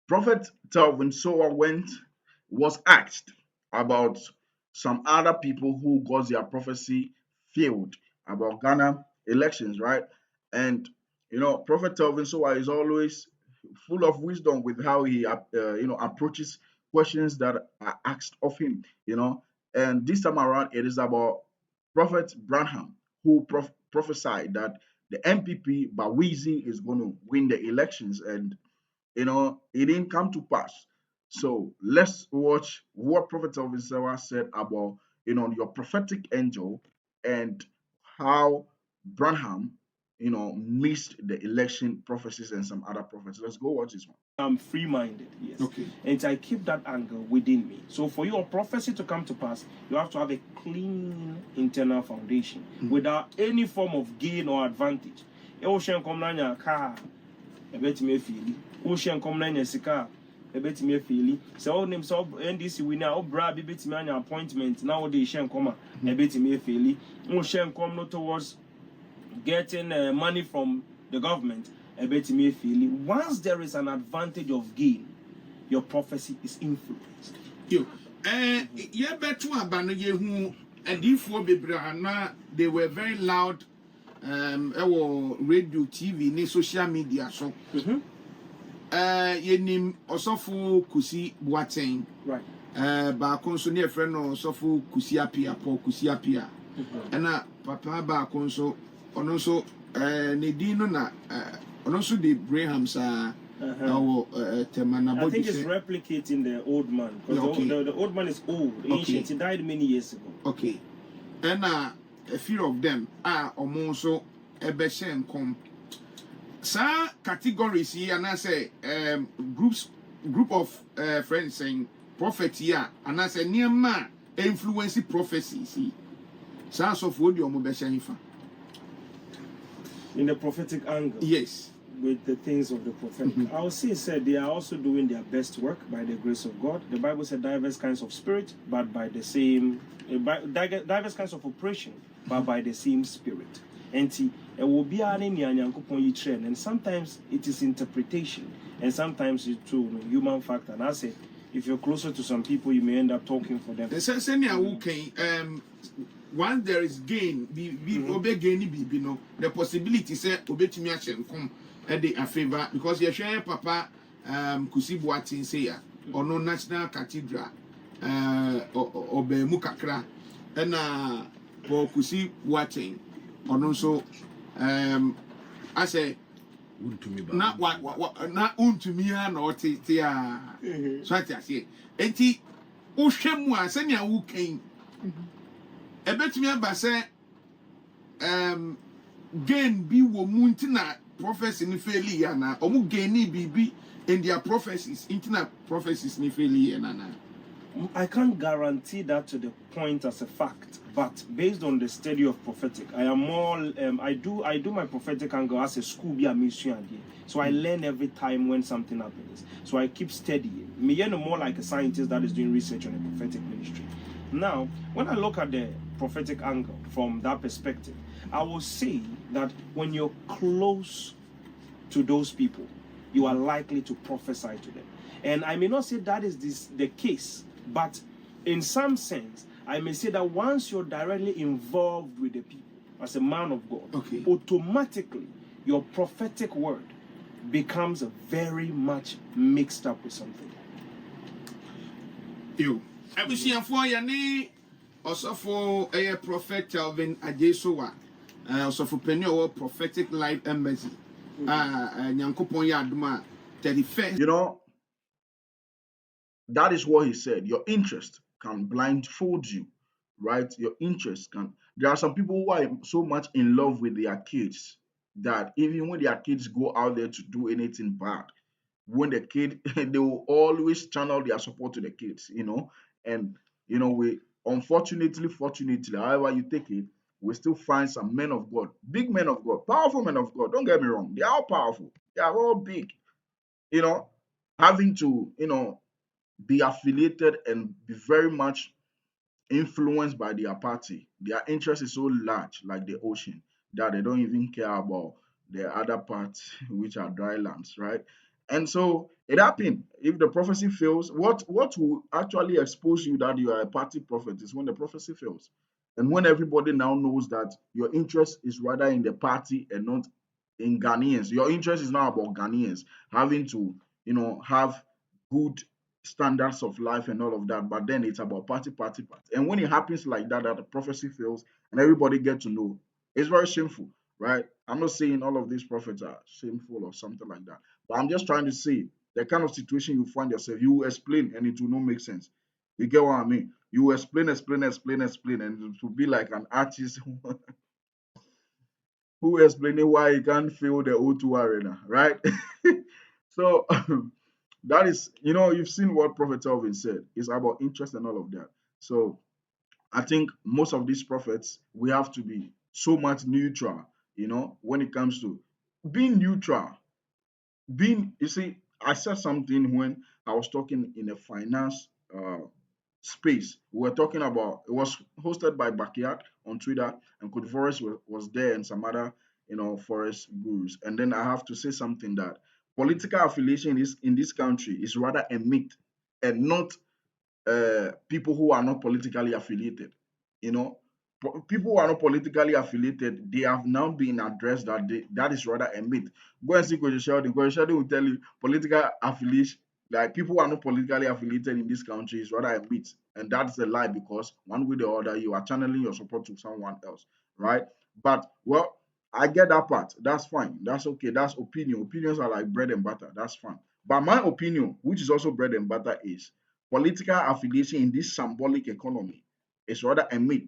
Prophet Telvin Sowah was asked about some other people who got their prophecy failed about Ghana elections, right? And Prophet Telvin Sowah is always full of wisdom with how he approaches questions that are asked of him. And this time around it is about Prophet Braham, who prophesied that the MPP Bawizi is going to win the elections, and it didn't come to pass. So let's watch what Prophet Elvisera said about, your prophetic angel and how Branham, missed the election prophecies and some other prophets. Let's go watch this one. I'm free-minded, yes. Okay. And I keep that angle within me. So for your prophecy to come to pass, you have to have a clean internal foundation without any form of gain or advantage. Ocean come na car, a bit me feel. Ocean come na sika, a bit me feel. So name so NDC winner or bra bit me appointment. Now they shan come a bit me feel. Ocean come not towards getting money from the government. Once there is an advantage of gain, your prophecy is influenced. Yo, yeah, better abano ye who and if they were very loud, radio, TV, ne social media. So, ye name Osofu Kusi Boateng, right? Ba konso ne friend no Osofu Kusi Apia, Paul Kusi Apia, and Papa ba konso, onoso ne dino na. And also the Brahams are I think it's replicating the old man. Because the old man is old, ancient. He died many years ago. Okay. And a few of them are almost so a beshen come. Sa categories here and I say group of friends saying prophet here and I say near man influence prophecies. Sounds of what your mobile in the prophetic angle. Yes. With the things of the prophetic. I will say said they are also doing their best work by the grace of God. The Bible said diverse kinds of spirit, but by the same diverse kinds of operation, but by the same spirit. And it will be and sometimes it is interpretation, and sometimes it's true human factor. And I said, if you're closer to some people, you may end up talking for them. Once there is gain, the possibility say obetumi action come at the favor because you share Papa Kusi Boateng say or no National Cathedral obe mukakra and for Kusi Boateng or no so I say not what not untumi na ote so I say enti ohwemu a senya wo kan ebetumi aba say gain bi wo muntina prophecy ni faili ya na omu gain ni bibi in their prophecies internet prophecies ni faili ya na. I can't guarantee that to the point as a fact, but based on the study of prophetic, I am more I do my prophetic angle as a school be a mission. So I learn every time when something happens. So I keep studying. Me more like a scientist that is doing research on the prophetic ministry. Now, when I look at the prophetic angle from that perspective, I will say that when you're close to those people, you are likely to prophesy to them. And I may not say that is the case, but in some sense, I may say that once you're directly involved with the people as a man of God, automatically your prophetic word becomes very much mixed up with something. You. Abusiafo ya ni osofo prophet Telvin Sowah osofo penny or prophetic life embassy nyankopon ya aduma 31st. That is what he said. Your interest can blindfold you, right? Your interest can. There are some people who are so much in love with their kids that even when their kids go out there to do anything bad, when the kid, they will always channel their support to the kids, and we fortunately, however you take it, we still find some men of God, big men of God, powerful men of God. Don't get me wrong, they are all powerful, they are all big, having to be affiliated and be very much influenced by their party. Their interest is so large, like the ocean, that they don't even care about the other parts which are dry lands, right? And so it happened. If the prophecy fails, what will actually expose you that you are a party prophet is when the prophecy fails. And when everybody now knows that your interest is rather in the party and not in Ghanaians. Your interest is now about Ghanaians having to, have good standards of life and all of that. But then it's about party, party, party. And when it happens like that, that the prophecy fails and everybody get to know, it's very shameful, right? I'm not saying all of these prophets are shameful or something like that, but I'm just trying to say the kind of situation you find yourself, you explain and it will not make sense. You get what I mean? You explain, explain, explain, explain, and it will be like an artist who explaining why he can't fill the O2 arena, right? So that is, you've seen what Prophet Telvin said. It's about interest and all of that. So I think most of these prophets, we have to be so much neutral, when it comes to being neutral. You see, I said something when I was talking in a finance space. We were talking about, it was hosted by Backyard on Twitter, and Coach Forest was there and some other, forest gurus. And then I have to say something that political affiliation is in this country is rather a myth and not people who are not politically affiliated. You know, people who are not politically affiliated, they have now been addressed that that is rather a myth. Go and see Coach Sheldon. Coach Sheldon will tell you political affiliation, like people who are not politically affiliated in this country is rather a myth. And that's a lie because one way or the other, you are channeling your support to someone else, right? But, well, I get that part. That's fine. That's okay. That's opinion. Opinions are like bread and butter. That's fine. But my opinion, which is also bread and butter, is political affiliation in this symbolic economy is rather a myth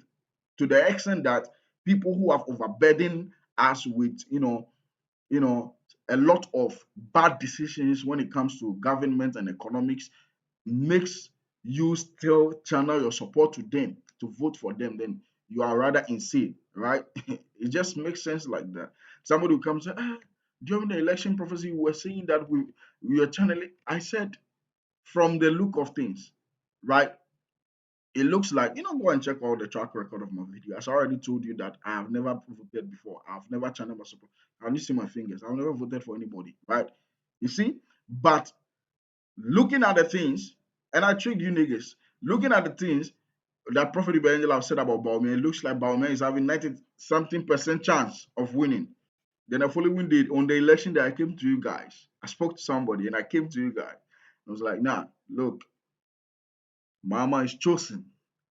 to the extent that people who have overburdened us with, you know, a lot of bad decisions when it comes to government and economics makes you still channel your support to them to vote for them, then you are rather insane, right? It just makes sense like that. Somebody will come and say, during the election prophecy, we were saying that we are channeling. I said, from the look of things, right? It looks like, go and check all the track record of my video. As I already told you that I have never voted before. I've never channeled my support. Can you see my fingers? I've never voted for anybody, right? You see? But looking at the things, and I tricked you niggas, looking at the things that Prophet Ibrahim have said about bawumia, it looks like bawumia is having 90 something percent chance of winning. Then the following day, on the election day, I came to you guys. I spoke to somebody and I came to you guys. I was like, nah, look, Mama is chosen.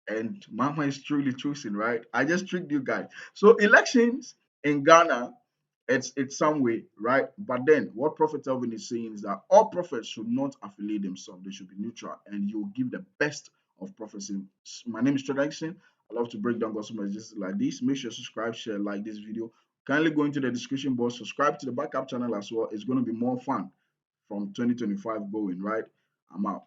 And Mama is truly chosen, right? I just tricked you guys. So elections in Ghana, it's some way, right? But then what Prophet Elvin is saying is that all prophets should not affiliate themselves. They should be neutral and you give the best of prophecy. My name is Tradition. I love to break down gospel messages like this. Make sure to subscribe, share, like this video. Kindly go into the description box, subscribe to the backup channel as well. It's going to be more fun from 2025 going, right? I'm out.